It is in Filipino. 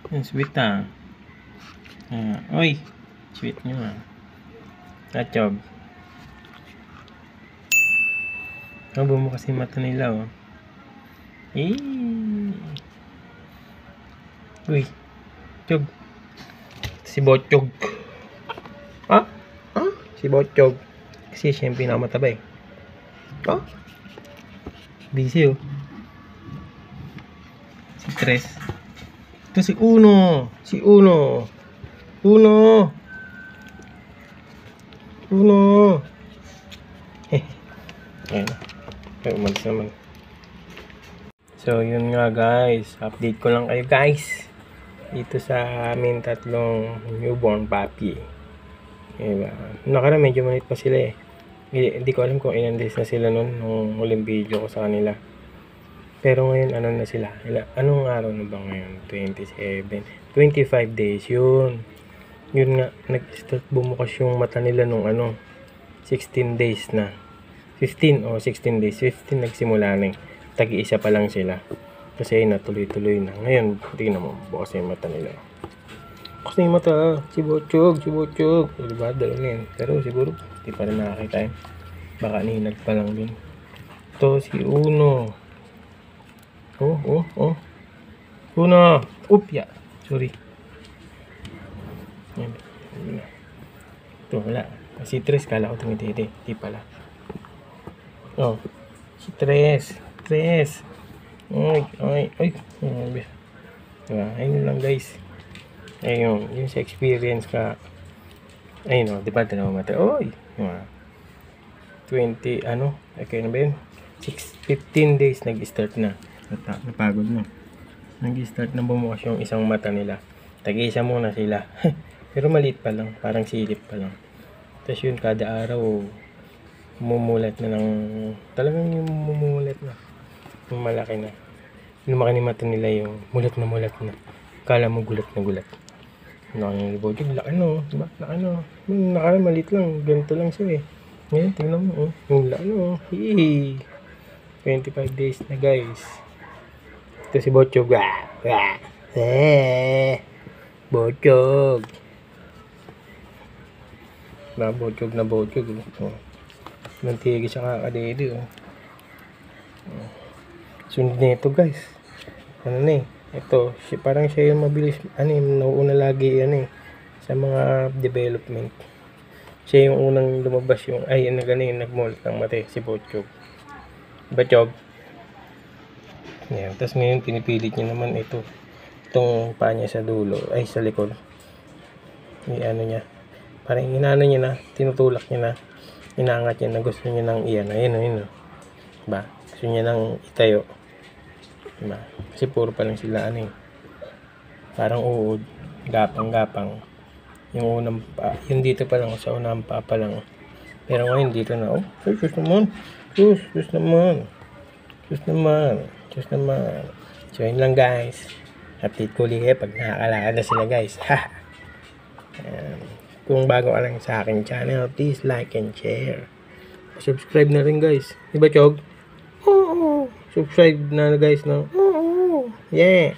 Ang sweet oy, sweet nyo Kachog. Bumukas kasi mata nila Uy, Chog. Si Bochog. Si Bochog. Kasi siya yung pinakamataba busy Si Tres. Ito si Uno. Uno. Ayan na. Umalis naman. So, yun nga guys. Update ko lang kayo guys. Dito sa amin tatlong newborn puppy. Diba? Nakaraan medyo maliit pa sila Hindi ko alam kung ilang days na sila nun nung huling video ko sa kanila. Pero ngayon ano na sila? Anong araw na ba ngayon? 27, 25 days yun. Yun nga, nag-start bumukas yung mata nila nung 16 days na. 15 o 16 days. 15 nagsimula na Tag-iisa pa lang sila. Kasi natuloy-tuloy na. Ngayon, tingnan mo, bukas yung mata nila. Bukas na yung mata. Si Bochog. Diba? Dalawa na yun. Pero siguro, di pa rin nakakita Baka ninag pa lang din. Ito si Uno. Uno. Upya. Sorry. Ito, wala. Si Tres, kala ko tumititi. Di pala. Si Tres. Ay. Ayun lang guys. Ayun, yung sa experience ka. Ayun diba dalawa mata. 20, okay na ba yun? 15 days nag-start na. Napagod na. Nag-start na bumukas yung isang mata nila. Tag-isa muna sila. Pero maliit pa lang. Parang silip pa lang. Tapos yun, kada araw, mumulat na talagang yung mumulat na. Yung malaki na. Lumaki ni mata nila yung mulat na. Kala mo gulat na gulat. Laki diba? Yung nakaraan maliit lang. Ganito lang siya Ngayon, tingnan mo yung laki 25 days na guys. Ito si Bochog. Bochog. Na Bochog. Nantigil siya kakadede Sunod na ito guys. Ito, parang siya yung mabilis, nauuna lagi sa mga development. Siya yung unang lumabas yung, nagmulat ng mata si Bochog. Yan, tapos ngayon pinipilit niya naman itong paa niya sa dulo, sa likod. Niya, parang niya na, tinutulak niya na, inaangat niya na, gusto niya nang ayun. Diba? Gusto niya nang itayo. Diba? Kasi puro pa lang sila parang uod, gapang yung unang yung dito pa lang sa unang pa lang pero ngayon dito na sus naman so yun lang guys, update ko ulit pag nakakalakad na sila guys. Kung bago ka lang sa aking channel, please like and share, subscribe na rin guys, diba Chog? Subscribe na guys yeah.